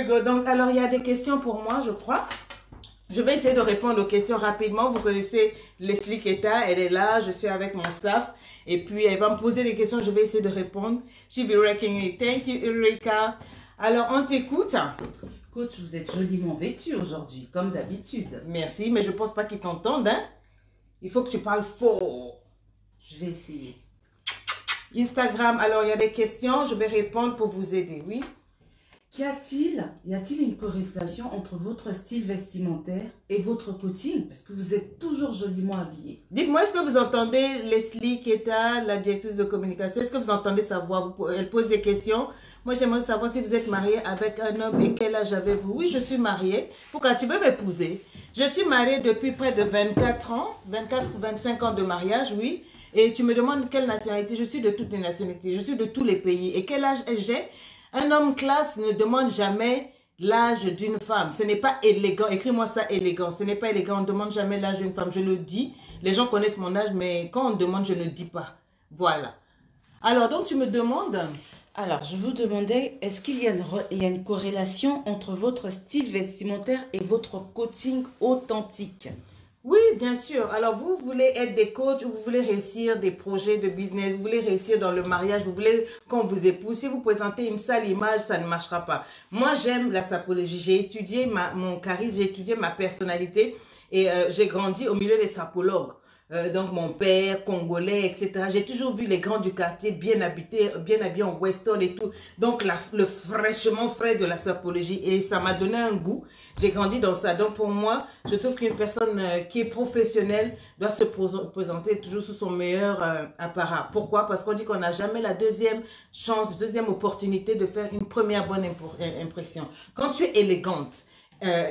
go. Donc, alors, il y a des questions pour moi, je crois. Je vais essayer de répondre aux questions rapidement. Vous connaissez Leslie Keta, elle est là, je suis avec mon staff. Et puis, elle va me poser des questions, je vais essayer de répondre. She'll be wrecking it. Thank you, Ulrika. Alors, on t'écoute. Coach, vous êtes joliment vêtu aujourd'hui, comme d'habitude. Merci, mais je pense pas qu'ils t'entendent, hein. Il faut que tu parles fort. Je vais essayer. Instagram, alors il y a des questions, je vais répondre pour vous aider, oui. Y a-t-il une corrélation entre votre style vestimentaire et votre coaching? Parce que vous êtes toujours joliment habillé. Dites-moi, est-ce que vous entendez Leslie Keta, la directrice de communication? Est-ce que vous entendez sa voix? Elle pose des questions. Moi, j'aimerais savoir si vous êtes marié avec un homme et quel âge avez-vous? Oui, je suis mariée. Pourquoi tu veux m'épouser? Je suis mariée depuis près de 24 ans, 24 ou 25 ans de mariage, oui. Et tu me demandes quelle nationalité? Je suis de toutes les nationalités, je suis de tous les pays. Et quel âge j'ai? Un homme classe ne demande jamais l'âge d'une femme. Ce n'est pas élégant. Écris-moi ça élégant. Ce n'est pas élégant. On ne demande jamais l'âge d'une femme. Je le dis. Les gens connaissent mon âge, mais quand on demande, je ne dis pas. Voilà. Alors, donc, tu me demandes... Alors, je vous demandais, est-ce qu'il y a une corrélation entre votre style vestimentaire et votre coaching authentique? Oui, bien sûr. Alors, vous voulez être des coachs, vous voulez réussir des projets de business, vous voulez réussir dans le mariage, vous voulez qu'on vous épouse. Si vous présentez une sale image, ça ne marchera pas. Moi, j'aime la sapologie. J'ai étudié mon charisme, j'ai étudié ma personnalité et j'ai grandi au milieu des sapologues. Donc mon père, congolais, etc. J'ai toujours vu les grands du quartier bien habillés en western et tout. Donc le fraîchement frais de la sapologie. Et ça m'a donné un goût. J'ai grandi dans ça. Donc pour moi, je trouve qu'une personne qui est professionnelle doit se présenter toujours sous son meilleur apparat. Pourquoi? Parce qu'on dit qu'on n'a jamais la deuxième chance, deuxième opportunité de faire une première bonne impression. Quand tu es élégante,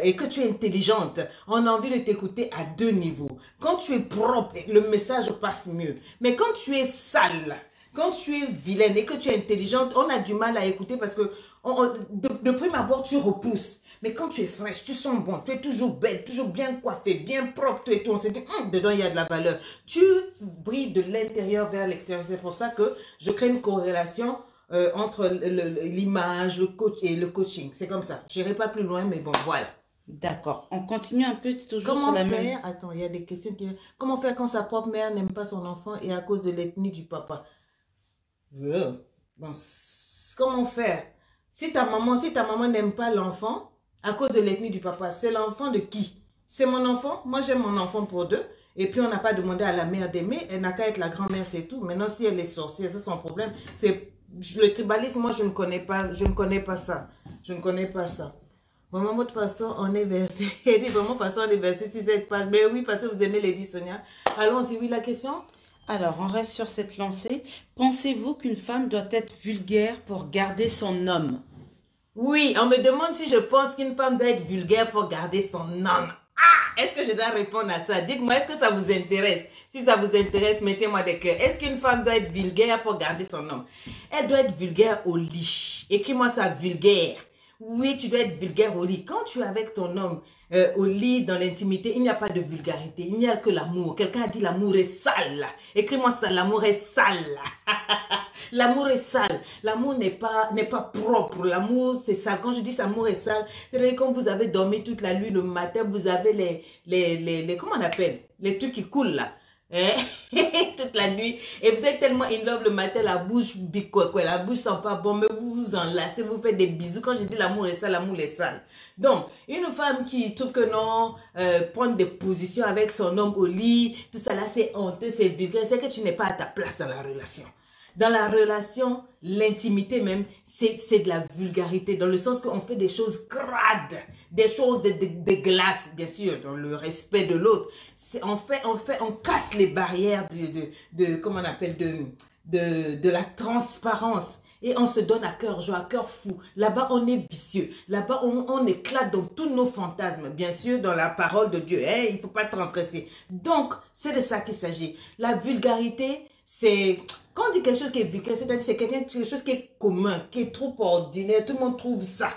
et que tu es intelligente, on a envie de t'écouter à deux niveaux. Quand tu es propre, le message passe mieux. Mais quand tu es sale, quand tu es vilaine et que tu es intelligente, on a du mal à écouter parce que de prime abord, tu repousses. Mais quand tu es fraîche, tu sens bon, tu es toujours belle, toujours bien coiffée, bien propre, tout et tout. On se dit, dedans, il y a de la valeur. Tu brilles de l'intérieur vers l'extérieur. C'est pour ça que je crée une corrélation entre l'image, le coach et le coaching. C'est comme ça. Je n'irai pas plus loin, mais bon, voilà. D'accord. On continue un peu toujours sur la même... Attends, il y a des questions qui... Comment faire quand sa propre mère n'aime pas son enfant et à cause de l'ethnie du papa? Bon, comment faire? Si ta maman n'aime pas l'enfant à cause de l'ethnie du papa, c'est l'enfant de qui? C'est mon enfant. Moi, j'aime mon enfant pour deux. Et puis, on n'a pas demandé à la mère d'aimer. Elle n'a qu'à être la grand-mère, c'est tout. Maintenant, si elle est sorcière, c'est son problème. C'est... Le tribalisme, moi, je ne connais pas ça. Je ne connais pas ça. Vraiment, de toute façon, on est versé. Vraiment, de toute façon, on est versé sur cette page. Mais oui, parce que vous aimez Lady Sonia. Allons-y, oui, la question? Alors, on reste sur cette lancée. Pensez-vous qu'une femme doit être vulgaire pour garder son homme? Oui, on me demande si je pense qu'une femme doit être vulgaire pour garder son homme. Ah, est-ce que je dois répondre à ça? Dites-moi, est-ce que ça vous intéresse? Si ça vous intéresse, mettez-moi des cœurs. Est-ce qu'une femme doit être vulgaire pour garder son homme? Elle doit être vulgaire au lit. Écris-moi ça, vulgaire. Oui, tu dois être vulgaire au lit. Quand tu es avec ton homme au lit, dans l'intimité, il n'y a pas de vulgarité. Il n'y a que l'amour. Quelqu'un a dit l'amour est sale. Écris-moi ça, l'amour est sale. L'amour est sale. L'amour n'est pas propre. L'amour, c'est sale. Quand je dis l'amour est sale, c'est-à-dire quand vous avez dormi toute la nuit, le matin, vous avez comment on appelle? Les trucs qui coulent là. Hein? Toute la nuit. Et vous êtes tellement in love le matin, la bouche quoi, la bouche sent pas bon, mais vous vous enlacez, vous faites des bisous. Quand je dis l'amour est sale, l'amour est sale. Donc, une femme qui trouve que non, prendre des positions avec son homme au lit, tout ça là, c'est honteux, c'est vulgaire, c'est que tu n'es pas à ta place dans la relation. Dans la relation, l'intimité même, c'est de la vulgarité, dans le sens qu'on fait des choses crades, des choses de glace, bien sûr, dans le respect de l'autre. On casse les barrières comment on appelle, de la transparence. Et on se donne à cœur joie, à cœur fou. Là-bas, on est vicieux. Là-bas, on éclate dans tous nos fantasmes. Bien sûr, dans la parole de Dieu. Hein, il ne faut pas transgresser. Donc, c'est de ça qu'il s'agit. La vulgarité, c'est... Quand on dit quelque chose qui est vulgaire, c'est-à-dire c'est quelque chose qui est commun, qui est trop ordinaire. Tout le monde trouve ça.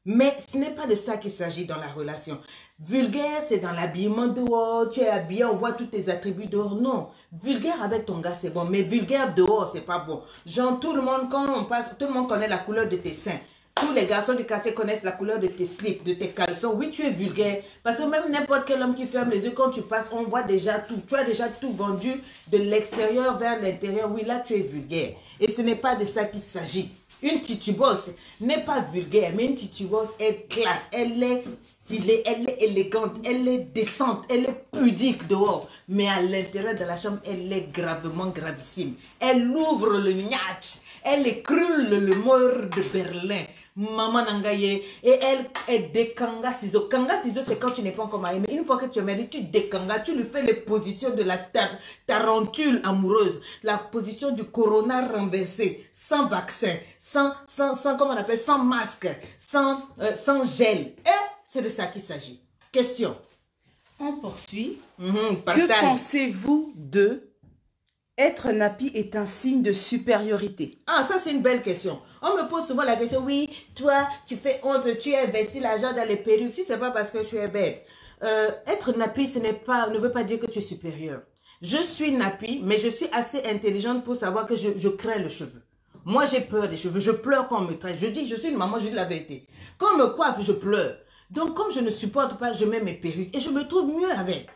Mais ce n'est pas de ça qu'il s'agit dans la relation. Vulgaire, c'est dans l'habillement dehors. Tu es habillé, on voit tous tes attributs dehors. Non. Vulgaire avec ton gars, c'est bon. Mais vulgaire dehors, c'est pas bon. Genre, tout le monde, quand on passe, tout le monde connaît la couleur de tes seins. Tous les garçons du quartier connaissent la couleur de tes slips, de tes caleçons. Oui, tu es vulgaire. Parce que même n'importe quel homme qui ferme les yeux, quand tu passes, on voit déjà tout. Tu as déjà tout vendu de l'extérieur vers l'intérieur. Oui, là, tu es vulgaire. Et ce n'est pas de ça qu'il s'agit. Une titibosse n'est pas vulgaire, mais une titibosse est classe, elle est stylée, elle est élégante, elle est décente, elle est pudique dehors. Mais à l'intérieur de la chambre, elle est gravement gravissime. Elle ouvre le niach, elle écrule le mur de Berlin. Maman Nangaye, et elle dékanga ciseaux. Kanga ciseaux, c'est quand tu n'es pas encore marié. Mais une fois que tu es marié, tu dékanga, tu lui fais les positions de la tarentule amoureuse, la position du corona renversé, sans vaccin, sans comment on appelle, sans masque, sans gel. Et c'est de ça qu'il s'agit. Question. On poursuit. Que pensez-vous de être nappy est un signe de supériorité? Ah, ça c'est une belle question. On me pose souvent la question, oui, toi, tu fais honte, tu as investi l'argent dans les perruques, si c'est pas parce que tu es bête. Être nappy, ne veut pas dire que tu es supérieur. Je suis nappy, mais je suis assez intelligente pour savoir que je crains le cheveu. Moi, j'ai peur des cheveux, je pleure quand on me traite. Je dis, je suis une maman, je dis la vérité. Quand on me coiffe, je pleure. Donc, comme je ne supporte pas, je mets mes perruques et je me trouve mieux avec.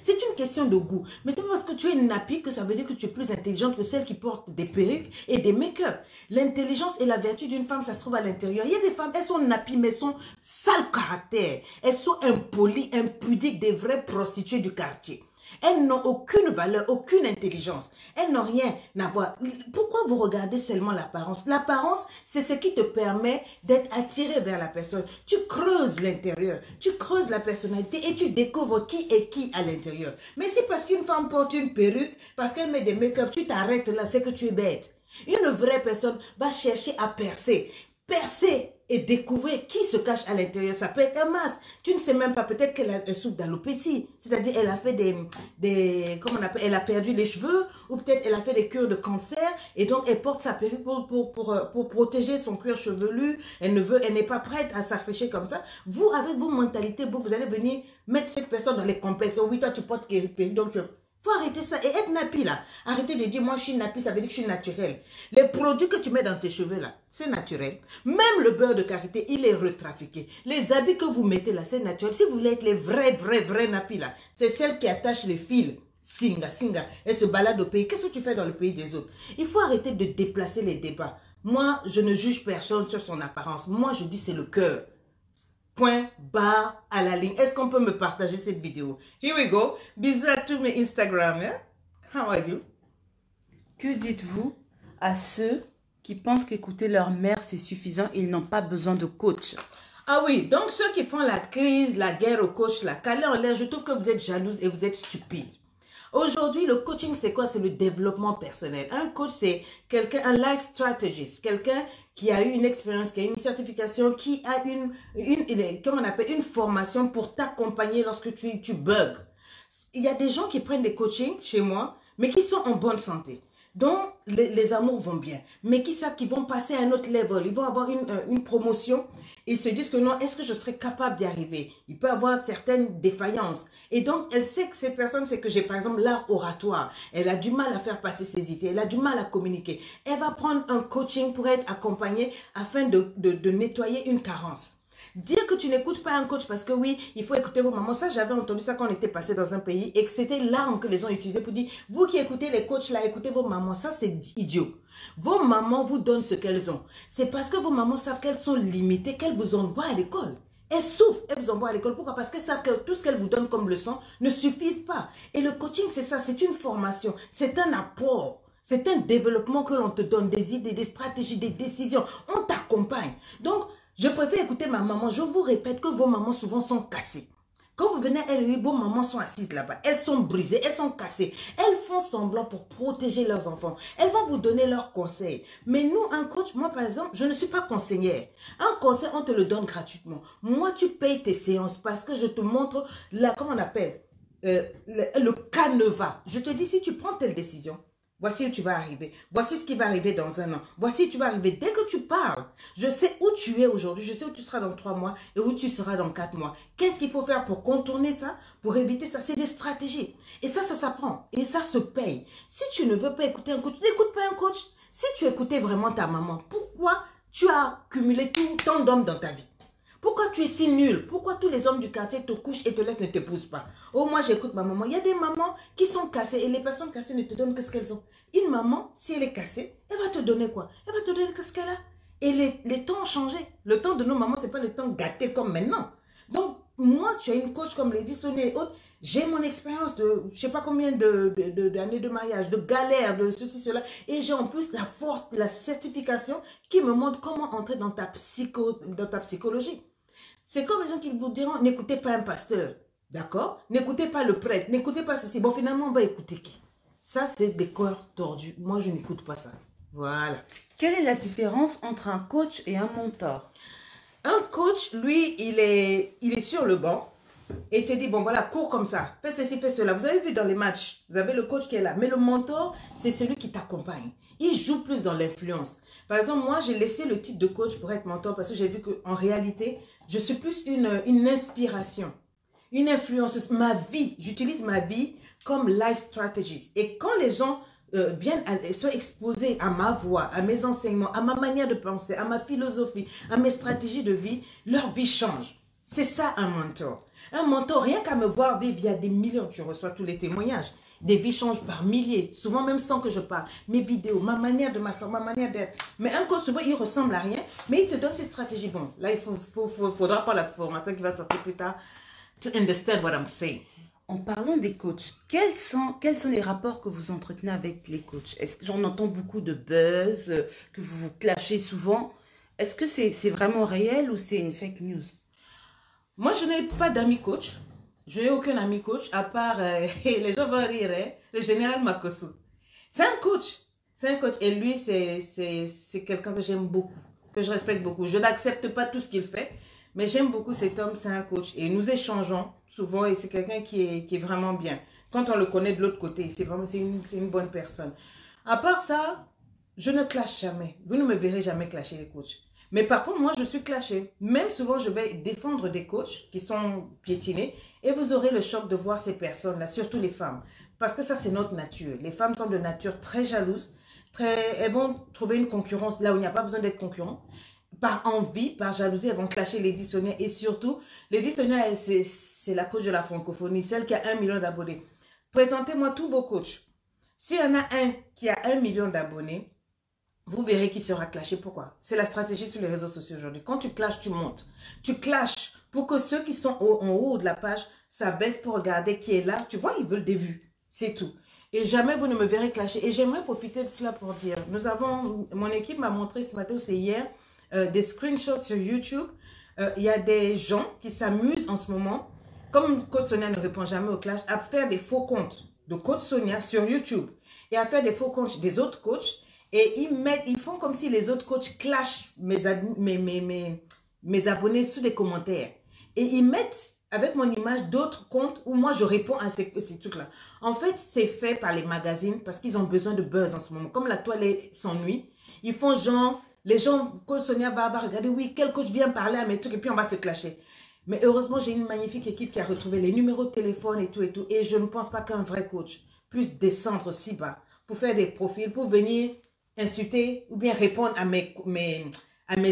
C'est une question de goût. Mais c'est pas parce que tu es nappy que ça veut dire que tu es plus intelligente que celle qui porte des perruques et des make-up. L'intelligence et la vertu d'une femme, ça se trouve à l'intérieur. Il y a des femmes, elles sont nappy, mais elles sont sales caractère. Elles sont impolies, impudiques, des vraies prostituées du quartier. Elles n'ont aucune valeur, aucune intelligence. Elles n'ont rien à voir. Pourquoi vous regardez seulement l'apparence? L'apparence, c'est ce qui te permet d'être attiré vers la personne. Tu creuses l'intérieur, tu creuses la personnalité et tu découvres qui est qui à l'intérieur. Mais c'est parce qu'une femme porte une perruque, parce qu'elle met des make-up, tu t'arrêtes là, c'est que tu es bête. Une vraie personne va chercher à percer. Percer et découvrir qui se cache à l'intérieur. Ça peut être un masque. Tu ne sais même pas, peut-être qu'elle souffre d'alopécie. C'est-à-dire elle a fait comment on appelle, elle a perdu les cheveux, ou peut-être elle a fait des cures de cancer, et donc elle porte sa perruque pour protéger son cuir chevelu. Elle n'est pas prête à s'afficher comme ça. Vous, avec vos mentalités, vous allez venir mettre cette personne dans les complexes. Oh oui, toi tu portes perruque, donc tu... Faut arrêter ça et être nappy là. Arrêtez de dire moi je suis nappy, ça veut dire que je suis naturel. Les produits que tu mets dans tes cheveux là, c'est naturel. Même le beurre de karité, il est retrafiqué. Les habits que vous mettez là, c'est naturel. Si vous voulez être les vrais nappy là, c'est celles qui attachent les fils. Singa, et se balade au pays. Qu'est-ce que tu fais dans le pays des autres? Il faut arrêter de déplacer les débats. Moi, je ne juge personne sur son apparence. Moi, je dis c'est le cœur. Point barre à la ligne. Est-ce qu'on peut me partager cette vidéo? Here we go. Bisous à tous mes Instagram. Yeah? How are you? Que dites-vous à ceux qui pensent qu'écouter leur mère c'est suffisant et ils n'ont pas besoin de coach? Ah oui, donc ceux qui font la crise, la guerre au coach, la calée en l'air, je trouve que vous êtes jalouse et vous êtes stupide. Aujourd'hui, le coaching, c'est quoi? C'est le développement personnel. Un coach, c'est quelqu'un, un life strategist, quelqu'un qui a eu une expérience, qui a une certification, qui a comment on appelle, une formation pour t'accompagner lorsque tu bugs. Il y a des gens qui prennent des coachings chez moi, mais qui sont en bonne santé. Donc, les amours vont bien, mais qui savent qu'ils vont passer à un autre level, ils vont avoir une promotion, ils se disent que non, est-ce que je serai capable d'y arriver? Il peut avoir certaines défaillances. Et donc, elle sait que cette personne, c'est que j'ai par exemple l'art oratoire, elle a du mal à faire passer ses idées, elle a du mal à communiquer. Elle va prendre un coaching pour être accompagnée afin de nettoyer une carence. Dire que tu n'écoutes pas un coach parce que oui, il faut écouter vos mamans. Ça, j'avais entendu ça quand on était passé dans un pays et que c'était l'arme que les gens utilisaient pour dire, vous qui écoutez les coachs là, écoutez vos mamans. Ça, c'est idiot. Vos mamans vous donnent ce qu'elles ont. C'est parce que vos mamans savent qu'elles sont limitées, qu'elles vous envoient à l'école. Elles souffrent, elles vous envoient à l'école. Pourquoi? Parce qu'elles savent que tout ce qu'elles vous donnent comme leçon ne suffise pas. Et le coaching, c'est ça, c'est une formation, c'est un apport. C'est un développement que l'on te donne, des idées, des stratégies, des décisions. On t'accompagne. Donc, je préfère écouter ma maman. Je vous répète que vos mamans souvent sont cassées. Quand vous venez à LEI, vos mamans sont assises là-bas. Elles sont brisées, elles sont cassées. Elles font semblant pour protéger leurs enfants. Elles vont vous donner leurs conseils. Mais nous, un coach, moi par exemple, je ne suis pas conseillère. Un conseil, on te le donne gratuitement. Moi, tu payes tes séances parce que je te montre, comment on appelle, le canevas. Je te dis, si tu prends telle décision, voici où tu vas arriver. Voici ce qui va arriver dans un an. Voici où tu vas arriver. Dès que tu parles, je sais où tu es aujourd'hui. Je sais où tu seras dans 3 mois et où tu seras dans 4 mois. Qu'est-ce qu'il faut faire pour contourner ça, pour éviter ça? C'est des stratégies. Et ça s'apprend. Et ça se paye. Si tu ne veux pas écouter un coach, n'écoute pas un coach. Si tu écoutais vraiment ta maman, pourquoi Tu as cumulé tout tant d'hommes dans ta vie. Pourquoi tu es si nul? Pourquoi tous les hommes du quartier te couchent et te laissent, ne t'épousent pas? Oh, moi j'écoute ma maman. Il y a des mamans qui sont cassées et les personnes cassées ne te donnent que ce qu'elles ont. Une maman, si elle est cassée, elle va te donner quoi? Elle va te donner que ce qu'elle a. Et les temps ont changé. Le temps de nos mamans, ce n'est pas le temps gâté comme maintenant. Donc, moi, tu as une coach comme Lady Sonia et autres. J'ai mon expérience de, je ne sais pas combien d'années de mariage, de galère, de ceci, cela. Et j'ai en plus la certification qui me montre comment entrer dans ta psychologie. C'est comme les gens qui vous diront, n'écoutez pas un pasteur, d'accord? N'écoutez pas le prêtre, n'écoutez pas ceci. Bon, finalement, on va écouter qui? Ça, c'est des cœurs tordus. Moi, je n'écoute pas ça. Voilà. Quelle est la différence entre un coach et un mentor? Un coach, lui, il est sur le banc et il te dit, bon, voilà, cours comme ça. Fais ceci, fais cela. Vous avez vu dans les matchs, vous avez le coach qui est là. Mais le mentor, c'est celui qui t'accompagne. Il joue plus dans l'influence. Par exemple, moi, j'ai laissé le titre de coach pour être mentor parce que j'ai vu qu'en réalité, je suis plus une inspiration, une influenceuse. Ma vie, j'utilise ma vie comme life strategist. Et quand les gens soient exposés à ma voix, à mes enseignements, à ma manière de penser, à ma philosophie, à mes stratégies de vie, leur vie change. C'est ça un mentor. Un mentor, rien qu'à me voir vivre, il y a des millions, tu reçois tous les témoignages. Des vies changent par milliers, souvent même sans que je parle. Mes vidéos, ma manière de m'asseoir, ma manière d'être. Mais un coach, souvent, il ressemble à rien, mais il te donne ses stratégies. Bon, là, il faudra pas la formation qui va sortir plus tard to understand what I'm saying. En parlant des coachs, quels sont les rapports que vous entretenez avec les coachs? Est-ce que j'en entends beaucoup de buzz, que vous vous clashez souvent? Est-ce que c'est vraiment réel ou c'est une fake news? Moi, je n'ai pas d'amis coach. Je n'ai aucun ami coach, à part, les gens vont rire, hein, le général Makosso. C'est un coach. C'est un coach. Et lui, c'est quelqu'un que j'aime beaucoup, que je respecte beaucoup. Je n'accepte pas tout ce qu'il fait, mais j'aime beaucoup cet homme, c'est un coach. Et nous échangeons souvent et c'est quelqu'un qui est vraiment bien. Quand on le connaît de l'autre côté, c'est une bonne personne. À part ça, je ne clash jamais. Vous ne me verrez jamais clasher les coachs. Mais par contre, moi, je suis clashée. Même souvent, je vais défendre des coachs qui sont piétinés et vous aurez le choc de voir ces personnes-là, surtout les femmes. Parce que ça, c'est notre nature. Les femmes sont de nature très jalouses. Elles vont trouver une concurrence là où il n'y a pas besoin d'être concurrent. Par envie, par jalousie, elles vont clasher Lady Sonia. Et surtout, Lady Sonia, c'est la coach de la francophonie, celle qui a 1 million d'abonnés. Présentez-moi tous vos coachs. S'il y en a un qui a 1 million d'abonnés, vous verrez qui sera clashé. Pourquoi? C'est la stratégie sur les réseaux sociaux aujourd'hui. Quand tu clashes, tu montes. Tu clashes pour que ceux qui sont en haut de la page s'abaissent pour regarder qui est là. Tu vois, ils veulent des vues. C'est tout. Et jamais vous ne me verrez clasher. Et j'aimerais profiter de cela pour dire, mon équipe m'a montré ce matin, c'est hier, des screenshots sur YouTube. Il y a des gens qui s'amusent en ce moment, comme Coach Sonia ne répond jamais au clash, à faire des faux comptes de Coach Sonia sur YouTube et à faire des faux comptes des autres coachs. Et ils font comme si les autres coachs clashent mes abonnés sous les commentaires. Et ils mettent avec mon image d'autres comptes où moi je réponds à ces trucs-là. En fait, c'est fait par les magazines parce qu'ils ont besoin de buzz en ce moment. Comme la toile s'ennuie, ils font genre, les gens, Coach Sonia va regarder, oui, quel coach vient parler à mes trucs et puis on va se clasher. Mais heureusement, j'ai une magnifique équipe qui a retrouvé les numéros de téléphone et tout et tout. Et je ne pense pas qu'un vrai coach puisse descendre si bas pour faire des profils, pour venir insulter ou bien répondre à mes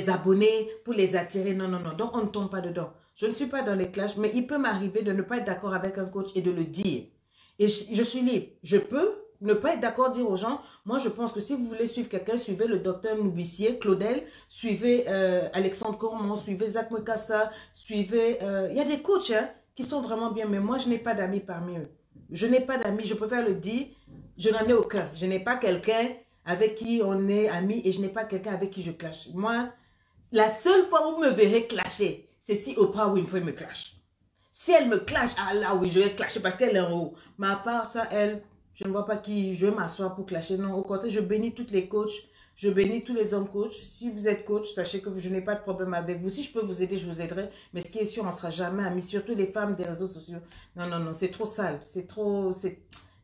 abonnés pour les attirer. Non, non, non. Donc, on ne tombe pas dedans. Je ne suis pas dans les clashs, mais il peut m'arriver de ne pas être d'accord avec un coach et de le dire. Et je suis libre. Je peux ne pas être d'accord, dire aux gens, moi, je pense que si vous voulez suivre quelqu'un, suivez le docteur Noubissier, Claudel, suivez Alexandre Cormon, suivez Zach Mekassa, suivez... Il y a des coachs hein, qui sont vraiment bien, mais moi, je n'ai pas d'amis parmi eux. Je n'ai pas d'amis, je préfère le dire, je n'en ai aucun. Je n'ai pas quelqu'un avec qui on est amis et je n'ai pas quelqu'un avec qui je clash. Moi, la seule fois où vous me verrez clasher, c'est si Oprah Winfrey me clash. Si elle me clash, ah là oui, je vais clasher parce qu'elle est en haut. Mais à part ça, elle, je ne vois pas qui je vais m'asseoir pour clasher. Non, au contraire, je bénis toutes les coachs, je bénis tous les hommes coachs. Si vous êtes coach, sachez que je n'ai pas de problème avec vous. Si je peux vous aider, je vous aiderai. Mais ce qui est sûr, on ne sera jamais amis, surtout les femmes des réseaux sociaux. Non, non, non, c'est trop sale. C'est trop...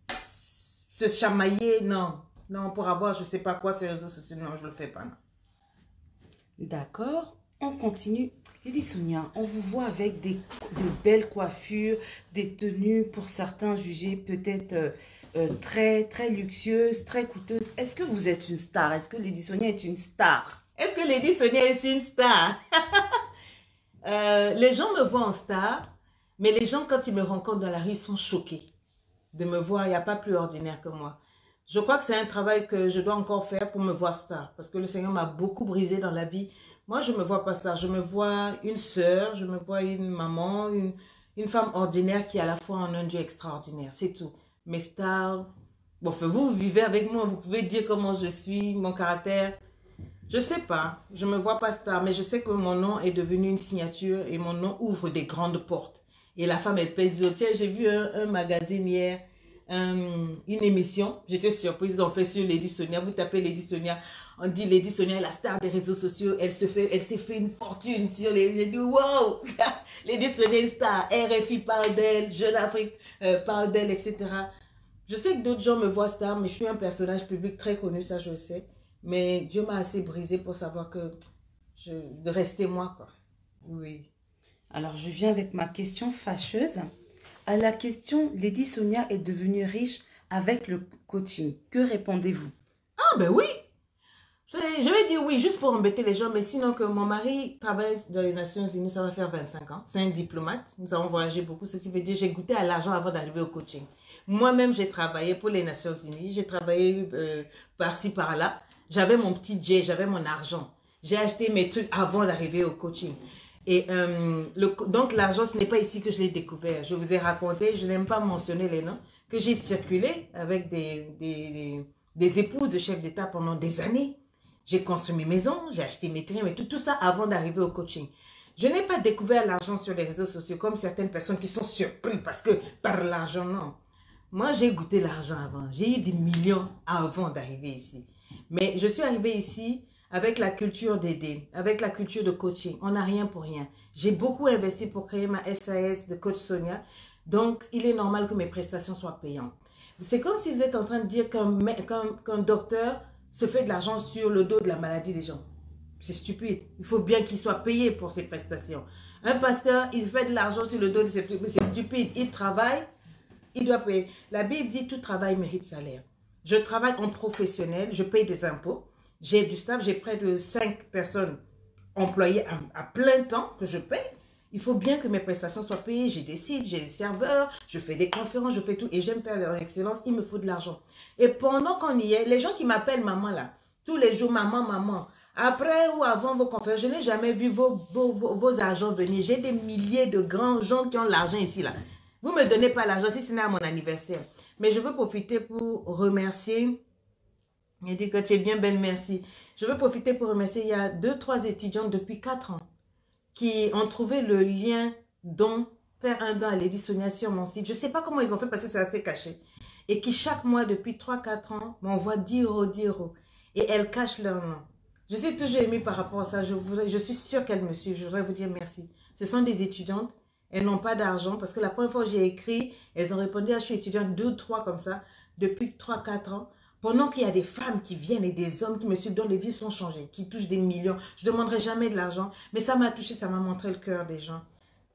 Se chamailler, non. Non, pour avoir je ne sais pas quoi sur les réseaux sociaux, non, je ne le fais pas. D'accord, on continue. Lady Sonia, on vous voit avec de belles coiffures, des tenues pour certains jugées peut-être très luxueuses, très coûteuses. Est-ce que vous êtes une star? Est-ce que Lady Sonia est une star? Est-ce que Lady Sonia est une star? Les gens me voient en star, mais les gens, quand ils me rencontrent dans la rue, sont choqués de me voir. Il n'y a pas plus ordinaire que moi. Je crois que c'est un travail que je dois encore faire pour me voir star, parce que le Seigneur m'a beaucoup brisé dans la vie. Moi, je ne me vois pas star. Je me vois une sœur, je me vois une maman, une femme ordinaire qui est à la fois en un Dieu extraordinaire. C'est tout. Mes stars, bon, vous vivez avec moi, vous pouvez dire comment je suis, mon caractère. Je sais pas, je me vois pas star, mais je sais que mon nom est devenu une signature et mon nom ouvre des grandes portes. Et la femme, elle pèse. Tiens, j'ai vu un magazine hier, une émission. J'étais surprise, ils ont fait sur Lady Sonia. Vous tapez Lady Sonia, on dit Lady Sonia est la star des réseaux sociaux. Elle s'est fait une fortune sur les... J'ai dit, wow, Lady Sonia est une star. RFI parle d'elle, Jeune Afrique parle d'elle, etc. Je sais que d'autres gens me voient star, mais je suis un personnage public très connu, ça je le sais. Mais Dieu m'a assez brisé pour savoir que de rester moi, quoi. Oui. Alors, je viens avec ma question fâcheuse. À la question, Lady Sonia est devenue riche avec le coaching. Que répondez-vous? Ah, ben oui. Je vais dire oui, juste pour embêter les gens, mais sinon que mon mari travaille dans les Nations Unies, ça va faire 25 ans. C'est un diplomate. Nous avons voyagé beaucoup, ce qui veut dire que j'ai goûté à l'argent avant d'arriver au coaching. Moi-même, j'ai travaillé pour les Nations Unies. J'ai travaillé par-ci, par-là. J'avais mon petit jet, j'avais mon argent. J'ai acheté mes trucs avant d'arriver au coaching. Et donc, l'argent, ce n'est pas ici que je l'ai découvert. Je vous ai raconté, je n'aime pas mentionner les noms, que j'ai circulé avec des épouses de chefs d'État pendant des années. J'ai construit mes maisons, j'ai acheté mes trains, mais tout ça avant d'arriver au coaching. Je n'ai pas découvert l'argent sur les réseaux sociaux comme certaines personnes qui sont surprises parce que par l'argent, non. Moi, j'ai goûté l'argent avant. J'ai eu des millions avant d'arriver ici. Mais je suis arrivée ici avec la culture d'aider, avec la culture de coaching. On n'a rien pour rien. J'ai beaucoup investi pour créer ma SAS de Coach Sonia. Donc, il est normal que mes prestations soient payantes. C'est comme si vous êtes en train de dire qu'un docteur se fait de l'argent sur le dos de la maladie des gens. C'est stupide. Il faut bien qu'il soit payé pour ses prestations. Un pasteur, il fait de l'argent sur le dos de ses... C'est stupide. Il travaille, il doit payer. La Bible dit tout travail mérite salaire. Je travaille en professionnel, je paye des impôts. J'ai du staff, j'ai près de 5 personnes employées à plein temps que je paye. Il faut bien que mes prestations soient payées. J'ai des sites, j'ai des serveurs, je fais des conférences, je fais tout. Et j'aime faire leur excellence, il me faut de l'argent. Et pendant qu'on y est, les gens qui m'appellent maman là, tous les jours, maman, maman. Après ou avant vos conférences, je n'ai jamais vu vos argents venir. J'ai des milliers de grands gens qui ont l'argent ici là. Vous ne me donnez pas l'argent si ce n'est à mon anniversaire. Mais je veux profiter pour remercier. Il dit que tu es bien belle, merci. Je veux profiter pour remercier. Il y a 2-3 étudiantes depuis 4 ans qui ont trouvé le lien faire un don à Lady Sonia sur mon site. Je ne sais pas comment ils ont fait parce que c'est assez caché. Et qui chaque mois depuis 3-4 ans m'envoient 10 €, 10 €. Et elles cachent leur nom. Je suis toujours émue par rapport à ça. Je suis sûre qu'elles me suivent. Je voudrais vous dire merci. Ce sont des étudiantes. Elles n'ont pas d'argent parce que la première fois que j'ai écrit, elles ont répondu, je suis étudiante, 2 ou 3 comme ça, depuis 3-4 ans. Pendant qu'il y a des femmes qui viennent et des hommes qui me suivent, dont les vies sont changées, qui touchent des millions. Je ne demanderai jamais de l'argent, mais ça m'a touché, ça m'a montré le cœur des gens.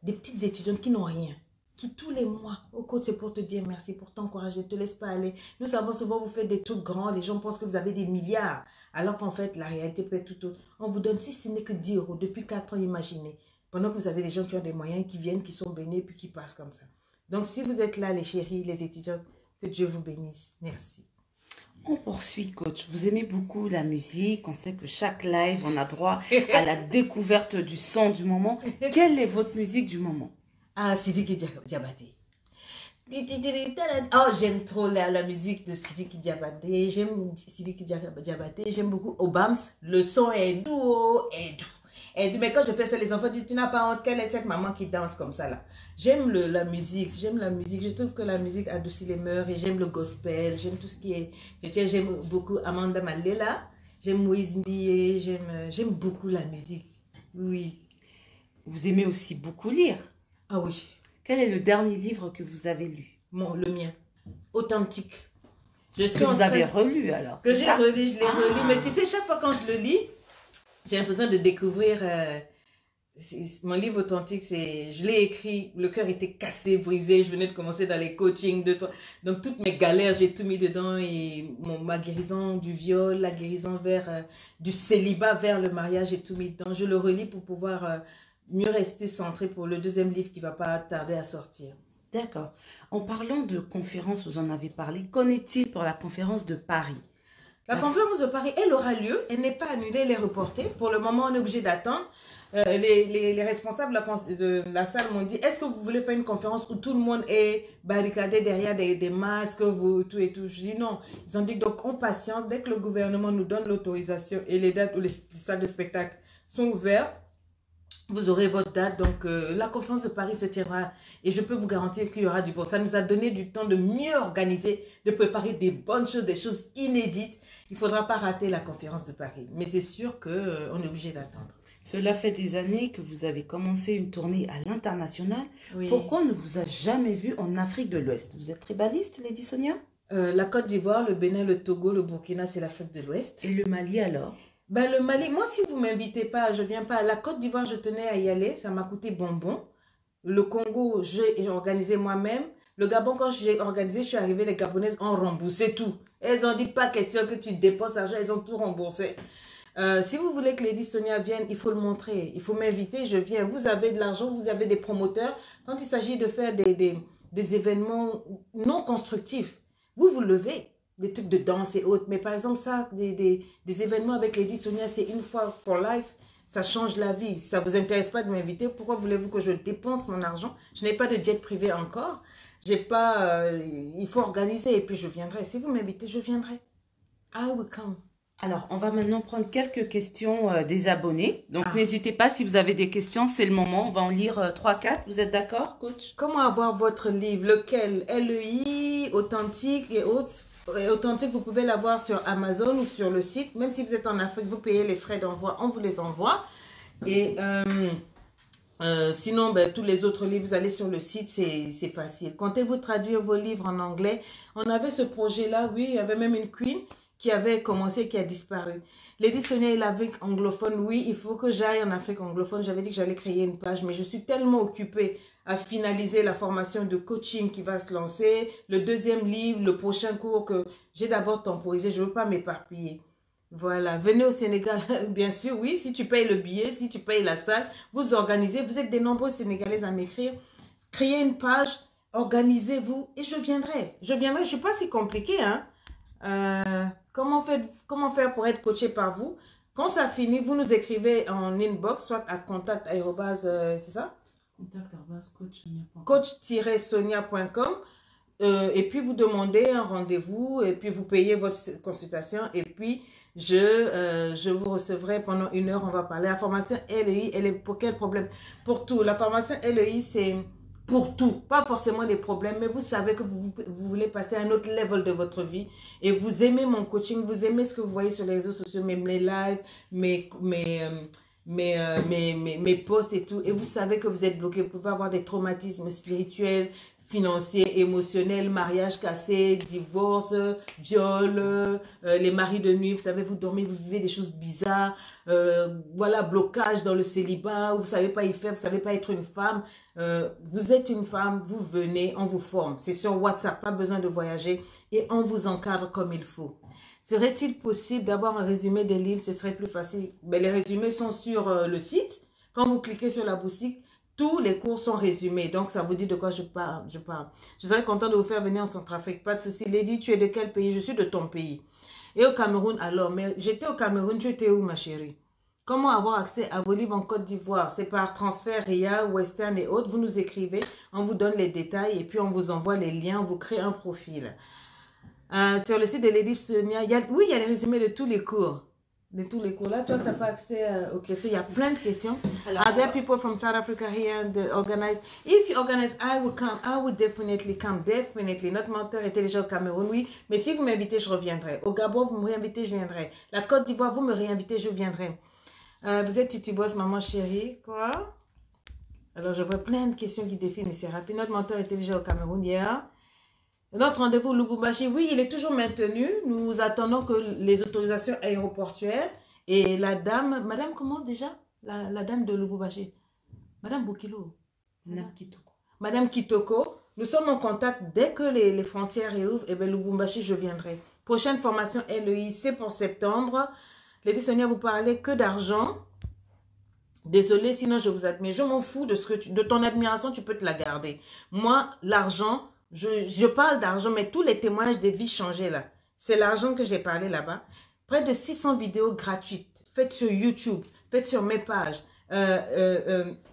Des petites étudiantes qui n'ont rien, qui tous les mois, au code, c'est pour te dire merci, pour t'encourager, ne te laisse pas aller. Nous savons souvent, vous faites des trucs grands, les gens pensent que vous avez des milliards, alors qu'en fait, la réalité peut être tout autre. On vous donne, si ce n'est que 10 € depuis 4 ans, imaginez. Pendant que vous avez des gens qui ont des moyens, qui viennent, qui sont bénis, puis qui passent comme ça. Donc, si vous êtes là, les chéris, les étudiants, que Dieu vous bénisse. Merci. On poursuit, coach. Vous aimez beaucoup la musique. On sait que chaque live, on a droit à la découverte du son du moment. Quelle est votre musique du moment? Ah, Sidiki Diabaté. Oh, j'aime trop la musique de Sidiki Diabaté. J'aime Sidiki Diabaté. J'aime beaucoup Obams. Le son est doux, mais quand je fais ça, les enfants disent, tu n'as pas honte, quelle est cette maman qui danse comme ça là? J'aime la musique, je trouve que la musique adoucit les mœurs et j'aime le gospel, j'aime tout ce qui est chrétien, j'aime beaucoup Amanda Malela, j'aime Moïse Mbié, j'aime beaucoup la musique, oui. Vous aimez aussi beaucoup lire? Ah oui. Quel est le dernier livre que vous avez lu? Le mien, Authentique. Vous avez relu alors? Que j'ai relu, je l'ai relu, mais tu sais, chaque fois quand je le lis, j'ai l'impression de découvrir Mon livre authentique, je l'ai écrit, le cœur était cassé, brisé, je venais de commencer dans les coachings, donc toutes mes galères, j'ai tout mis dedans et ma guérison du viol, la guérison du célibat vers le mariage, j'ai tout mis dedans. Je le relis pour pouvoir mieux rester centré pour le deuxième livre qui va pas tarder à sortir. D'accord. En parlant de conférence, vous en avez parlé. Qu'en est-il pour la conférence de Paris? La conférence de Paris, elle aura lieu, elle n'est pas annulée, elle est reportée. Pour le moment, on est obligé d'attendre. Les responsables de la salle m'ont dit, est-ce que vous voulez faire une conférence où tout le monde est barricadé derrière des masques, tout et tout? Je dis non. Ils ont dit, donc on patiente, dès que le gouvernement nous donne l'autorisation et les dates où les salles de spectacle sont ouvertes, vous aurez votre date. Donc la conférence de Paris se tiendra et je peux vous garantir qu'il y aura du bon. Ça nous a donné du temps de mieux organiser, de préparer des bonnes choses, des choses inédites. Il ne faudra pas rater la conférence de Paris. Mais c'est sûr qu'on est obligé d'attendre. Cela fait des années que vous avez commencé une tournée à l'international. Oui. Pourquoi on ne vous a jamais vu en Afrique de l'Ouest? Vous êtes tribaliste, Lady Sonia? La Côte d'Ivoire, le Bénin, le Togo, le Burkina, c'est l'Afrique de l'Ouest. Et le Mali alors? Ben, le Mali, moi si vous ne m'invitez pas, je ne viens pas. La Côte d'Ivoire, je tenais à y aller, ça m'a coûté bonbon. Le Congo, j'ai organisé moi-même. Le Gabon, quand j'ai organisé, je suis arrivée, les Gabonaises ont remboursé tout. Elles ont dit, pas question que tu dépenses l'argent, elles ont tout remboursé. Si vous voulez que Lady Sonia vienne, il faut le montrer. Il faut m'inviter, je viens. Vous avez de l'argent, vous avez des promoteurs. Quand il s'agit de faire des événements non constructifs, vous levez. Des trucs de danse et autres. Mais par exemple, ça, des événements avec Lady Sonia, c'est une fois for life. Ça change la vie. Si ça ne vous intéresse pas de m'inviter, pourquoi voulez-vous que je dépense mon argent? Je n'ai pas de jet privé encore. J'ai pas, il faut organiser et puis je viendrai. Si vous m'invitez, je viendrai. I will come. Alors, on va maintenant prendre quelques questions des abonnés. Donc, n'hésitez pas, si vous avez des questions, c'est le moment. On va en lire 3-4. Vous êtes d'accord, coach? Comment avoir votre livre? Lequel? LEI, authentique et autres? Authentique, vous pouvez l'avoir sur Amazon ou sur le site. Même si vous êtes en Afrique, vous payez les frais d'envoi, on vous les envoie. Et sinon, ben, tous les autres livres, vous allez sur le site, c'est facile. Comptez-vous traduire vos livres en anglais? On avait ce projet-là, oui, il y avait même une queen qui avait commencé, qui a disparu. Lady Sonia et l'Afrique anglophone, oui, il faut que j'aille en Afrique anglophone. J'avais dit que j'allais créer une page, mais je suis tellement occupée à finaliser la formation de coaching qui va se lancer, le deuxième livre, le prochain cours que j'ai d'abord temporisé. Je ne veux pas m'éparpiller. Voilà, venez au Sénégal, bien sûr, oui, si tu payes le billet, si tu payes la salle, vous organisez, vous êtes des nombreux Sénégalais à m'écrire, créez une page, organisez-vous et je viendrai. Je viendrai, je ne suis pas si compliqué, hein. Comment faire pour être coaché par vous? Quand ça finit, vous nous écrivez en inbox, soit à contact, c'est ça? coach-sonia.com et puis vous demandez un rendez-vous et puis vous payez votre consultation et puis je vous recevrai pendant 1 heure, on va parler. La formation LEI, elle est pour quel problème? Pour tout. La formation LEI, c'est pour tout. Pas forcément des problèmes, mais vous savez que vous voulez passer à un autre level de votre vie et vous aimez mon coaching, vous aimez ce que vous voyez sur les réseaux sociaux, même les lives, mes posts et tout, et vous savez que vous êtes bloqué, vous pouvez avoir des traumatismes spirituels, financiers, émotionnels, mariage cassé, divorce, viol, les maris de nuit, vous savez, vous dormez, vous vivez des choses bizarres, voilà, blocage dans le célibat, vous ne savez pas y faire, vous ne savez pas être une femme, vous êtes une femme, vous venez, on vous forme, c'est sur WhatsApp, pas besoin de voyager, et on vous encadre comme il faut. Serait-il possible d'avoir un résumé des livres? Ce serait plus facile. Ben, les résumés sont sur le site. Quand vous cliquez sur la boutique, tous les cours sont résumés. Donc, ça vous dit de quoi je parle. Je serais content de vous faire venir en Centrafrique. Pas de souci. Lady, tu es de quel pays? Je suis de ton pays. Et au Cameroun, alors. Mais j'étais au Cameroun, tu étais où, ma chérie? Comment avoir accès à vos livres en Côte d'Ivoire? C'est par transfert RIA, Western et autres. Vous nous écrivez, on vous donne les détails et puis on vous envoie les liens, on vous crée un profil. Sur le site de Lady Sonia, il y a les résumés de tous les cours. De tous les cours. Là, toi, tu n'as pas accès aux questions. Il y a plein de questions. Alors, are there people from South Africa here that organize? If you organize, I will come. I will definitely come. Definitely. Notre mentor était déjà au Cameroun, oui. Mais si vous m'invitez, je reviendrai. Au Gabon, vous me réinvitez, je viendrai. La Côte d'Ivoire, vous me réinvitez, je viendrai. Vous êtes titubos, maman chérie. Quoi? Alors, je vois plein de questions qui défilent, mais c'est rapide. Notre mentor était déjà au Cameroun hier. Notre rendez-vous au Lubumbashi, oui, il est toujours maintenu. Nous attendons que les autorisations aéroportuaires et la dame, madame comment déjà? La dame de Lubumbashi. Madame Boukilo. Madame Kitoko. Madame Kitoko, nous sommes en contact. Dès que les frontières réouvrent, et bien Lubumbashi, je viendrai. Prochaine formation LEI, c'est pour septembre. Lady Sonia, vous parlez que d'argent. Désolée, sinon je vous admire. Je m'en fous de ton admiration, tu peux te la garder. Moi, l'argent, je parle d'argent, mais tous les témoignages des vies changées là, c'est l'argent que j'ai parlé là-bas. Près de 600 vidéos gratuites, faites sur YouTube, faites sur mes pages,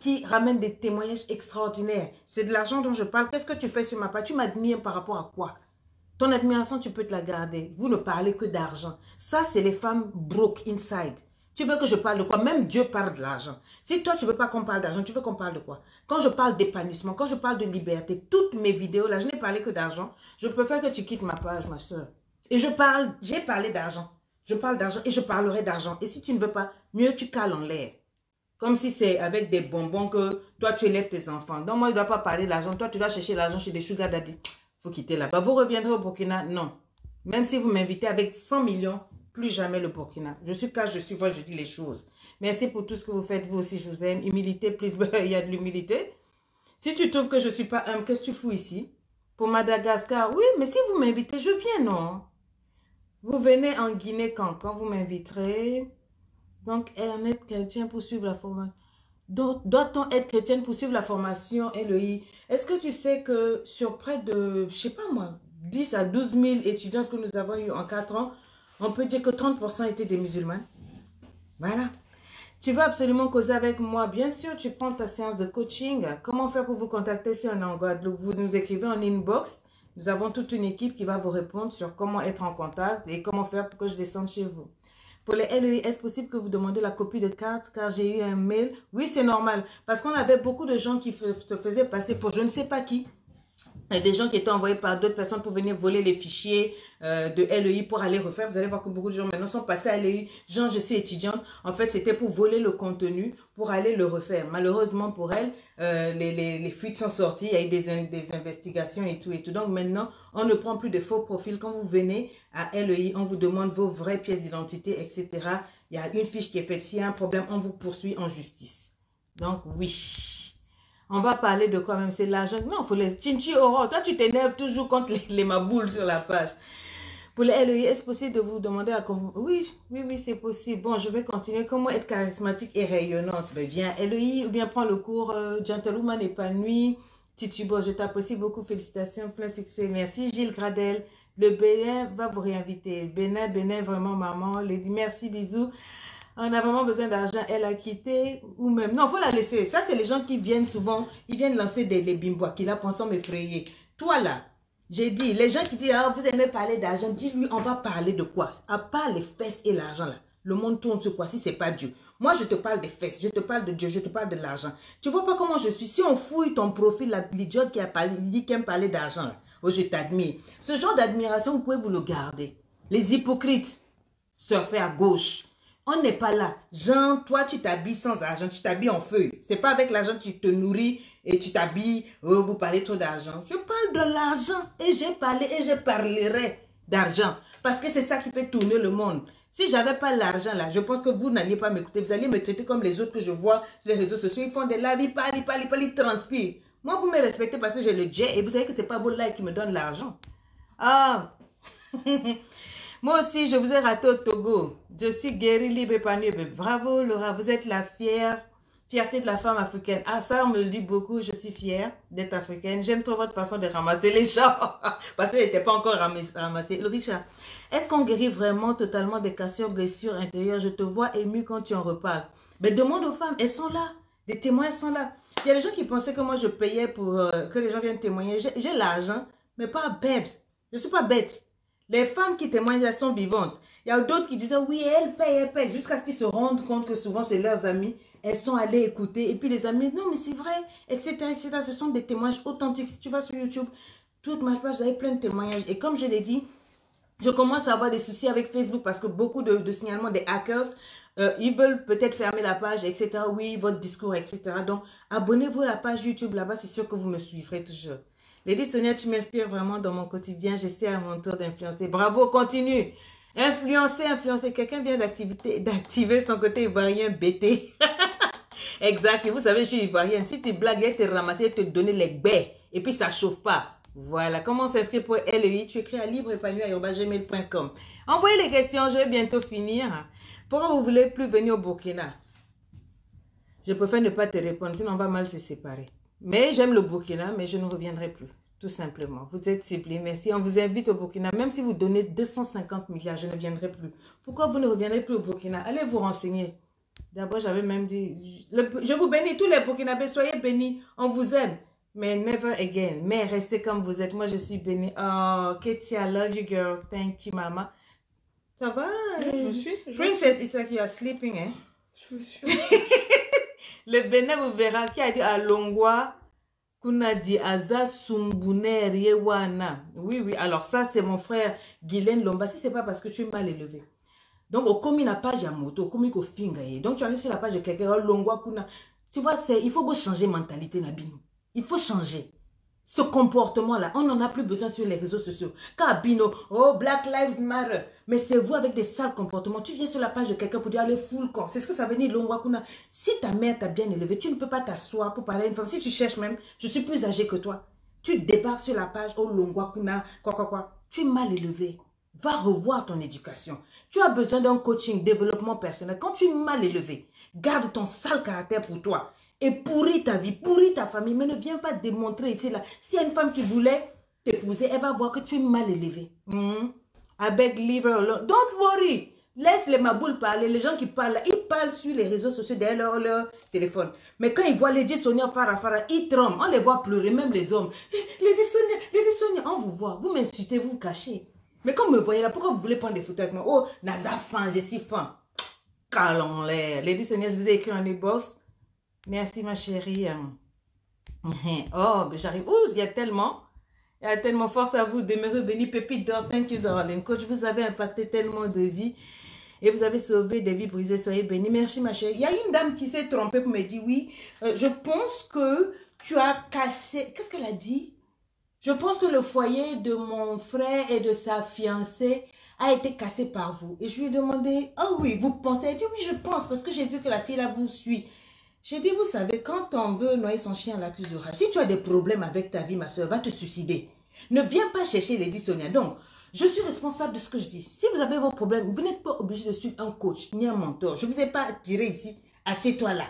qui ramènent des témoignages extraordinaires. C'est de l'argent dont je parle. Qu'est-ce que tu fais sur ma page? Tu m'admires par rapport à quoi? Ton admiration, tu peux te la garder. Vous ne parlez que d'argent. Ça, c'est les femmes broke inside. Tu veux que je parle de quoi? Même Dieu parle de l'argent. Si toi, tu ne veux pas qu'on parle d'argent, tu veux qu'on parle de quoi? Quand je parle d'épanouissement, quand je parle de liberté, toutes mes vidéos, là, je n'ai parlé que d'argent. Je préfère que tu quittes ma page, ma soeur. Et j'ai parlé d'argent. Je parle d'argent et je parlerai d'argent. Et si tu ne veux pas, mieux tu cales en l'air. Comme si c'est avec des bonbons que toi, tu élèves tes enfants. Donc, moi, je ne dois pas parler d'argent. Toi, tu dois chercher l'argent chez des sugar daddy. Il faut quitter là-bas. Vous reviendrez au Burkina? Non. Même si vous m'invitez avec 100 millions, plus jamais le Burkina. Je suis cash, je suis vrai, je dis les choses. Merci pour tout ce que vous faites. Vous aussi, je vous aime. Humilité, please. Il y a de l'humilité. Si tu trouves que je ne suis pas humble, qu'est-ce que tu fous ici? Pour Madagascar, oui, mais si vous m'invitez, je viens, non? Vous venez en Guinée quand vous m'inviterez. Donc, être chrétien pour suivre la formation. Doit-on être chrétienne pour suivre la formation LEI? Est-ce que tu sais que sur près de, je sais pas moi, 10 à 12 000 étudiants que nous avons eu en 4 ans, on peut dire que 30% étaient des musulmans. Voilà. Tu veux absolument causer avec moi? Bien sûr, tu prends ta séance de coaching. Comment faire pour vous contacter si on est en Guadeloupe? Vous nous écrivez en inbox. Nous avons toute une équipe qui va vous répondre sur comment être en contact et comment faire pour que je descende chez vous. Pour les LEI, est-ce possible que vous demandez la copie de carte car j'ai eu un mail? Oui, c'est normal. Parce qu'on avait beaucoup de gens qui se faisaient passer pour je ne sais pas qui. Il y a des gens qui étaient envoyés par d'autres personnes pour venir voler les fichiers de LEI pour aller refaire. Vous allez voir que beaucoup de gens maintenant sont passés à LEI. Genre, je suis étudiante. En fait, c'était pour voler le contenu, pour aller le refaire. Malheureusement pour elle, les fuites sont sorties. Il y a eu des investigations et tout. Donc maintenant, on ne prend plus de faux profils. Quand vous venez à LEI, on vous demande vos vraies pièces d'identité, etc. Il y a une fiche qui est faite. S'il y a un problème, on vous poursuit en justice. Donc, oui. On va parler de quoi même? C'est l'argent. Non, il faut les chinchi oro. Toi, tu t'énerves toujours contre les maboules sur la page. Pour les LEI, est-ce possible de vous demander la convocation? Oui, c'est possible. Bon, je vais continuer. Comment être charismatique et rayonnante? Ben, viens LEI ou bien prends le cours Gentlewoman épanoui. Titubo, je t'apprécie beaucoup. Félicitations, plein succès. Merci Gilles Gradel. Le Bénin va vous réinviter. Bénin, vraiment maman. Merci, bisous. On a vraiment besoin d'argent, elle a quitté ou même... Non, il faut la laisser. Ça, c'est les gens qui viennent souvent, ils viennent lancer des bimbois qui là pensant m'effrayer. Toi là, j'ai dit, les gens qui disent, ah, vous aimez parler d'argent, dis-lui, on va parler de quoi? À part les fesses et l'argent là, le monde tourne sur quoi si c'est pas Dieu? Moi, je te parle des fesses, je te parle de Dieu, je te parle de l'argent. Tu vois pas comment je suis? Si on fouille ton profil, l'idiote qui a parlé, il dit qu'il aime parler d'argent là, oh, je t'admire. Ce genre d'admiration, vous pouvez vous le garder. Les hypocrites, surfer à gauche. On n'est pas là. Jean, toi, tu t'habilles sans argent, tu t'habilles en feuille. C'est pas avec l'argent que tu te nourris et tu t'habilles, oh, vous parlez trop d'argent. Je parle de l'argent et j'ai parlé et je parlerai d'argent. Parce que c'est ça qui fait tourner le monde. Si j'avais pas l'argent là, je pense que vous n'alliez pas m'écouter. Vous alliez me traiter comme les autres que je vois sur les réseaux sociaux. Ils font des lives, ils parlent, ils transpirent. Moi, vous me respectez parce que j'ai le jet et vous savez que c'est pas vos likes qui me donnent l'argent. Ah moi aussi, je vous ai raté au Togo. Je suis guérie, libre, épanouie. Bravo, Laura, vous êtes la fierté de la femme africaine. Ah, ça, on me le dit beaucoup. Je suis fière d'être africaine. J'aime trop votre façon de ramasser les gens. Parce qu'elle n'était pas encore ramassée. Richard, est-ce qu'on guérit vraiment totalement des cassures, blessures intérieures? Je te vois émue quand tu en reparles. Mais demande aux femmes, elles sont là. Les témoins sont là. Il y a des gens qui pensaient que moi, je payais pour que les gens viennent témoigner. J'ai l'argent, mais pas bête. Je ne suis pas bête. Les femmes qui témoignent, elles sont vivantes. Il y a d'autres qui disaient, oui, elles payent, jusqu'à ce qu'ils se rendent compte que souvent, c'est leurs amis. Elles sont allées écouter. Et puis les amis, non, mais c'est vrai, etc., etc. Ce sont des témoignages authentiques. Si tu vas sur YouTube, toute ma page, vous avez plein de témoignages. Et comme je l'ai dit, je commence à avoir des soucis avec Facebook parce que beaucoup de signalements des hackers, ils veulent peut-être fermer la page, etc. Oui, votre discours, etc. Donc, abonnez-vous à la page YouTube là-bas, c'est sûr que vous me suivrez toujours. Lady Sonia, tu m'inspires vraiment dans mon quotidien. J'essaie à mon tour d'influencer. Bravo, continue. Influencer. Quelqu'un vient d'activer son côté ivoirien bêté. Exact. Et vous savez, je suis ivoirienne. Si tu blagues, elle te ramasser, elle te donner les baies. Et puis, ça chauffe pas. Voilà. Comment s'inscrire pour LEI? Tu écris à libreépanoui@gmail.com. Envoyez les questions. Je vais bientôt finir. Pourquoi vous ne voulez plus venir au Burkina? Je préfère ne pas te répondre, sinon on va mal se séparer. Mais j'aime le Burkina, mais je ne reviendrai plus. Tout simplement. Vous êtes ciblés. Merci. On vous invite au Burkina. Même si vous donnez 250 milliards, je ne viendrai plus. Pourquoi vous ne reviendrez plus au Burkina? Allez vous renseigner. D'abord, j'avais même dit, je vous bénis, tous les Burkinabés, soyez bénis. On vous aime. Mais never again. Mais restez comme vous êtes. Moi, je suis bénie. Oh, Katie, I love you, girl. Thank you, mama. Ça va? Je suis. Princess, it's like you are sleeping, hein? Je suis. Le Bénin vous verra qui a dit à Longwa, Kuna dit Aza Sumbune Riewana. Oui, oui. Alors ça, c'est mon frère Guylaine Lomba. Si c'est pas parce que tu es mal élevé. Donc, au commis la page à moto, au commis au finger. Donc, tu arrives sur la page de quelqu'un, oh, Longwa Kuna. Tu vois, il faut changer mentalité, Nabino. Il faut changer. Ce comportement-là, on n'en a plus besoin sur les réseaux sociaux. Kabino, oh, Black Lives Matter. Mais c'est vous avec des sales comportements. Tu viens sur la page de quelqu'un pour dire, allez, full con. C'est ce que ça veut dire, Longwakuna. Si ta mère t'a bien élevé, tu ne peux pas t'asseoir pour parler à une femme. Si tu cherches même, je suis plus âgée que toi. Tu débarques sur la page, oh, Longwakuna, quoi. Tu es mal élevé. Va revoir ton éducation. Tu as besoin d'un coaching, développement personnel. Quand tu es mal élevé, garde ton sale caractère pour toi. Et pourris ta vie, pourris ta famille, mais ne viens pas démontrer ici, là. S'il y a une femme qui voulait t'épouser, elle va voir que tu es mal élevé. I beg, leave her alone. Don't worry. Laisse les maboules parler. Les gens qui parlent, là, ils parlent sur les réseaux sociaux derrière leur téléphone. Mais quand ils voient Lady Sonia Farah, ils tremblent. On les voit pleurer, même les hommes. Lady Sonia, on vous voit. Vous m'insultez, vous vous cachez. Mais quand vous me voyez là, pourquoi vous voulez prendre des photos avec moi? Oh, Naza fan, je suis fan. Calons l'air. Lady Sonia, je vous ai écrit en e-boss. Merci ma chérie. Oh, ben j'arrive. Oh, il y a tellement force à vous. Demeurez bénis, pépite d'or. Thank you, darling. Coach, vous avez impacté tellement de vies et vous avez sauvé des vies brisées. Soyez bénis. Merci ma chérie. Il y a une dame qui s'est trompée pour me dire oui. Je pense que tu as caché. Qu'est-ce qu'elle a dit? Je pense que le foyer de mon frère et de sa fiancée a été cassé par vous. Et je lui ai demandé, ah oui, vous pensez? Elle dit oui, je pense parce que j'ai vu que la fille là vous suit. J'ai dit, vous savez, quand on veut noyer son chien à l'accuse de rage, si tu as des problèmes avec ta vie, ma soeur, va te suicider. Ne viens pas chercher Lady Sonia. Donc, je suis responsable de ce que je dis. Si vous avez vos problèmes, vous n'êtes pas obligé de suivre un coach ni un mentor. Je ne vous ai pas tiré ici. Assieds-toi là.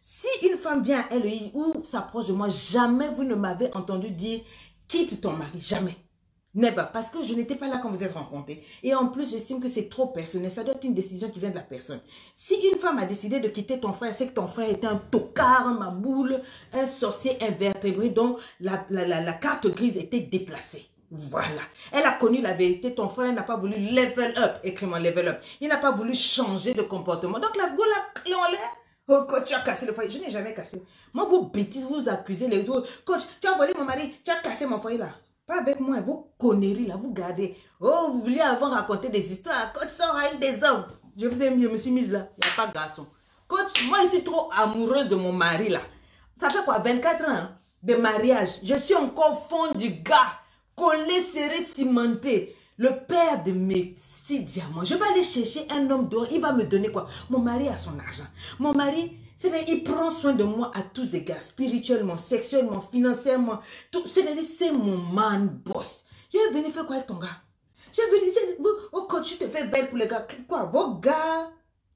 Si une femme vient à LEI ou s'approche de moi, jamais vous ne m'avez entendu dire, quitte ton mari. Jamais. Never, parce que je n'étais pas là quand vous êtes rencontrés. Et en plus, j'estime que c'est trop personnel. Ça doit être une décision qui vient de la personne. Si une femme a décidé de quitter ton frère, c'est que ton frère était un tocard, un maboule, un sorcier invertébré dont la carte grise était déplacée. Voilà. Elle a connu la vérité. Ton frère n'a pas voulu level up. Écris-moi level up. Il n'a pas voulu changer de comportement. Donc, la go la l'air. Oh, coach, tu as cassé le foyer. Je n'ai jamais cassé. Moi, vos bêtises, vous accusez les autres. Coach, tu as volé mon mari. Tu as cassé mon foyer là. Pas avec moi, vos conneries là, vous gardez. Oh, vous vouliez avant raconter des histoires. Coach sort avec des hommes. Je vous aime, je me suis mise là. Il n'y a pas de garçon. Coach, moi je suis trop amoureuse de mon mari là. Ça fait quoi, 24 ans hein, de mariage. Je suis encore fond du gars. Collé, serré, cimenté. Le père de mes 6 diamants. Je vais aller chercher un homme dehors. Il va me donner quoi? Mon mari a son argent. Mon mari... il prend soin de moi à tous égards, spirituellement, sexuellement, financièrement. C'est mon man boss. Je vais venir faire quoi avec ton gars? Je vais venir, oh coach, tu te fais belle pour les gars. Quoi? Vos gars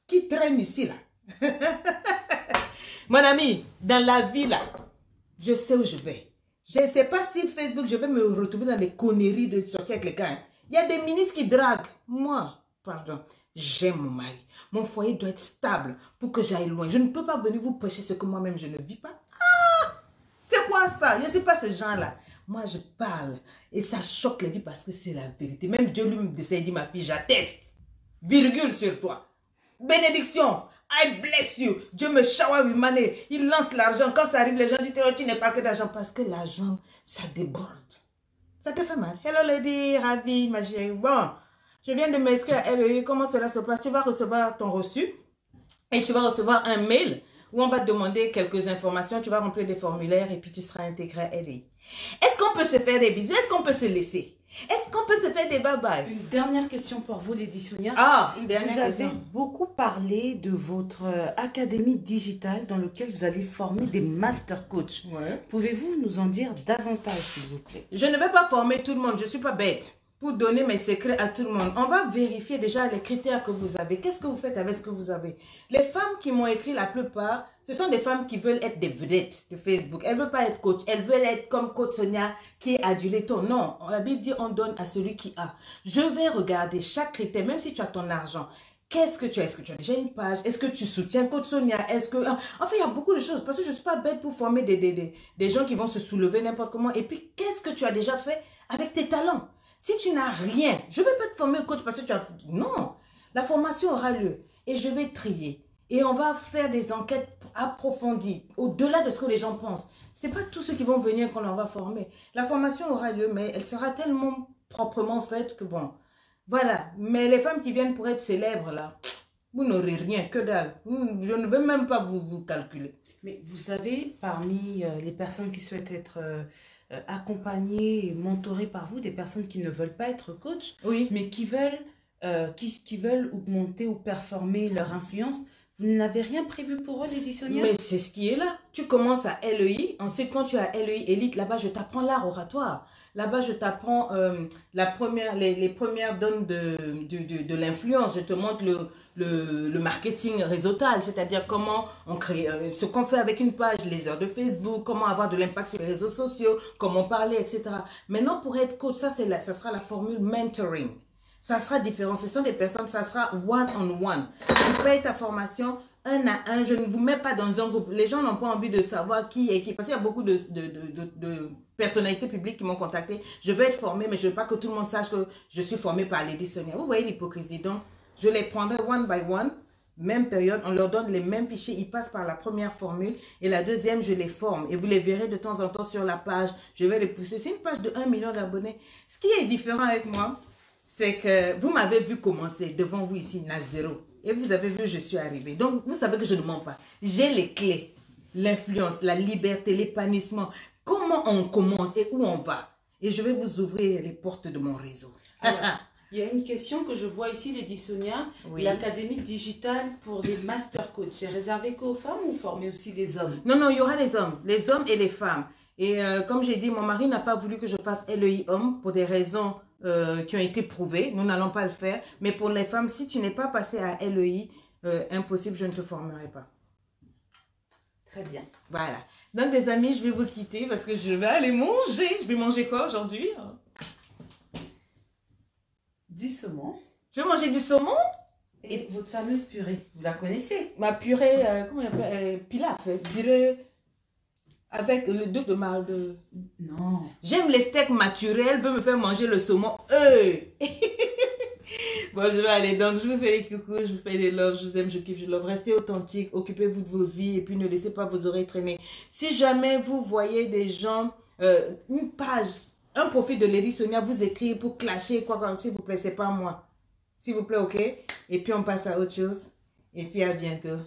qui traînent ici là. Mon ami, dans la vie là, je sais où je vais. Je ne sais pas si Facebook, je vais me retrouver dans des conneries de sortir avec les gars. Hein. Il y a des ministres qui draguent. Moi, pardon. J'aime mon mari. Mon foyer doit être stable pour que j'aille loin. Je ne peux pas venir vous prêcher ce que moi-même je ne vis pas. Ah! C'est quoi ça? Je ne suis pas ce genre-là. Moi, je parle et ça choque les vies parce que c'est la vérité. Même Dieu lui me dit, ma fille, j'atteste. Virgule sur toi. Bénédiction. I bless you. Dieu me shower with money. Il lance l'argent. Quand ça arrive, les gens disent, oh, tu n'es pas que d'argent. Parce que l'argent, ça déborde. Ça te fait mal. Hello lady, ravi, ma chérie. Bon. Je viens de m'inscrire à LEI. Comment cela se passe? Tu vas recevoir ton reçu et tu vas recevoir un mail où on va te demander quelques informations. Tu vas remplir des formulaires et puis tu seras intégré à LEI. Est-ce qu'on peut se faire des bisous? Est-ce qu'on peut se laisser? Est-ce qu'on peut se faire des bye-bye? Une dernière question pour vous, Lady Sonia. Ah, une Vous dernière avez question. beaucoup parlé de votre académie digitale dans laquelle vous allez former des master coachs. Ouais. Pouvez-vous nous en dire davantage, s'il vous plaît? Je ne vais pas former tout le monde, je ne suis pas bête. Pour donner mes secrets à tout le monde, on va vérifier déjà les critères que vous avez. Qu'est-ce que vous faites avec ce que vous avez? Les femmes qui m'ont écrit, la plupart, ce sont des femmes qui veulent être des vedettes de Facebook. Elles ne veulent pas être coach, elles veulent être comme coach Sonia qui est adulateur. Non, la Bible dit on donne à celui qui a. Je vais regarder chaque critère, même si tu as ton argent. Qu'est-ce que tu as? Est-ce que tu as déjà une page? Est-ce que tu soutiens Coach Sonia? Est-ce que... Enfin, il y a beaucoup de choses. Parce que je ne suis pas bête pour former des gens qui vont se soulever n'importe comment. Et puis, qu'est-ce que tu as déjà fait avec tes talents? Si tu n'as rien, je ne vais pas te former coach parce que tu as... Non, la formation aura lieu et je vais trier. Et on va faire des enquêtes approfondies, au-delà de ce que les gens pensent. Ce n'est pas tous ceux qui vont venir qu'on leur va former. La formation aura lieu, mais elle sera tellement proprement faite que bon... Voilà, mais les femmes qui viennent pour être célèbres, là, vous n'aurez rien, que dalle. Je ne veux même pas vous calculer. Mais vous savez, parmi les personnes qui souhaitent être accompagnées et mentorées par vous, des personnes qui ne veulent pas être coach, Oui. mais qui veulent augmenter ou performer leur influence, vous n'avez rien prévu pour eux, Lady Sonia? Mais c'est ce qui est là. Tu commences à LEI. Ensuite, quand tu as LEI Élite, là-bas, je t'apprends l'art oratoire. Là-bas, je t'apprends les premières donnes de l'influence. Je te montre le marketing réseautal, c'est-à-dire comment on crée, ce qu'on fait avec une page, les heures de Facebook, comment avoir de l'impact sur les réseaux sociaux, comment parler, etc. Maintenant, pour être coach, ça sera la formule mentoring. Ça sera différent. Ce sont des personnes, ça sera one-on-one. Tu payes ta formation un à un. Je ne vous mets pas dans un groupe. Les gens n'ont pas envie de savoir qui est qui. Parce qu'il y a beaucoup de personnalités publiques qui m'ont contacté. Je vais être formée, mais je ne veux pas que tout le monde sache que je suis formée par Lady Sonia. Vous voyez l'hypocrisie. Donc, je les prendrai one by one. Même période, on leur donne les mêmes fichiers. Ils passent par la première formule. Et la deuxième, je les forme. Et vous les verrez de temps en temps sur la page. Je vais les pousser. C'est une page de 1 million d'abonnés. Ce qui est différent avec moi, c'est que vous m'avez vu commencer devant vous ici, à zéro. Et vous avez vu, je suis arrivée. Donc, vous savez que je ne mens pas. J'ai les clés, l'influence, la liberté, l'épanouissement. Comment on commence et où on va. Et je vais vous ouvrir les portes de mon réseau. Alors, il y a une question que je vois ici, Lady Sonia. Oui. L'académie digitale pour les master coachs, c'est réservé qu'aux femmes ou former aussi les hommes? Non, non, il y aura les hommes et les femmes. Et comme j'ai dit, mon mari n'a pas voulu que je fasse LEI homme pour des raisons qui ont été prouvées. Nous n'allons pas le faire. Mais pour les femmes, si tu n'es pas passé à LEI, impossible, je ne te formerai pas. Très bien. Voilà. Donc, les amis, je vais vous quitter parce que je vais aller manger. Je vais manger quoi aujourd'hui? Du saumon. Je vais manger du saumon. Et votre fameuse purée, vous la connaissez? Ma purée, comment on appelle? Pilaf. Purée avec le duc de mar de... Non. J'aime les steaks maturés. Elle veut me faire manger le saumon. Bon, je vais aller. Donc, je vous fais des coucous, je vous fais des loves, je vous aime, je kiffe, je love. Restez authentique, occupez-vous de vos vies et puis ne laissez pas vos oreilles traîner. Si jamais vous voyez des gens, une page, un profil de Lady Sonia vous écrit pour clasher, quoi, s'il vous plaît, c'est pas moi. S'il vous plaît, ok? Et puis, on passe à autre chose. Et puis, à bientôt.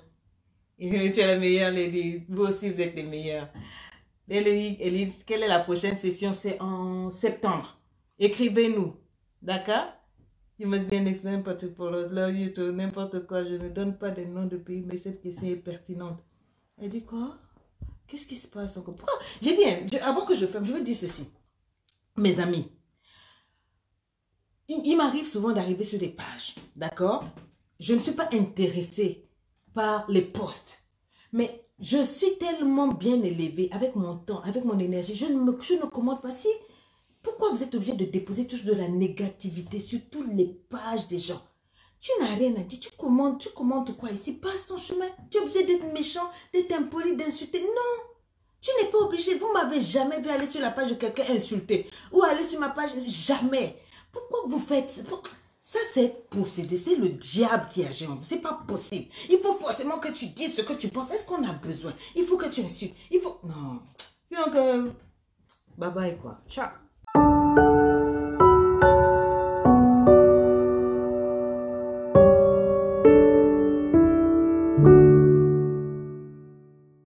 Et puis, tu es la meilleure, Lady. Vous aussi, vous êtes les meilleurs. Lady, quelle est la prochaine session? C'est en septembre. Écrivez-nous. D'accord? You must be an expert particular. Love you to n'importe quoi. Je ne donne pas des noms de pays, mais cette question est pertinente. Elle dit quoi? Qu'est-ce qui se passe encore? Pourquoi? J'ai dit, avant que je ferme, je veux dire ceci. Mes amis, il m'arrive souvent d'arriver sur des pages, d'accord? Je ne suis pas intéressée par les posts, mais je suis tellement bien élevée avec mon temps, avec mon énergie. Je ne commande pas. Si, pourquoi vous êtes obligé de déposer toujours de la négativité sur toutes les pages des gens? Tu n'as rien à dire. Tu commandes quoi ici? Passe ton chemin. Tu es obligé d'être méchant, d'être impoli, d'insulter. Non, tu n'es pas obligé. Vous m'avez jamais vu aller sur la page de quelqu'un insulter ou aller sur ma page. Jamais. Pourquoi vous faites ça? Ça, c'est possédé. C'est le diable qui agit en vous. C'est pas possible. Il faut forcément que tu dises ce que tu penses. Est-ce qu'on a besoin? Il faut que tu insultes. Il faut... Non. Sinon que... Bye bye quoi. Ciao.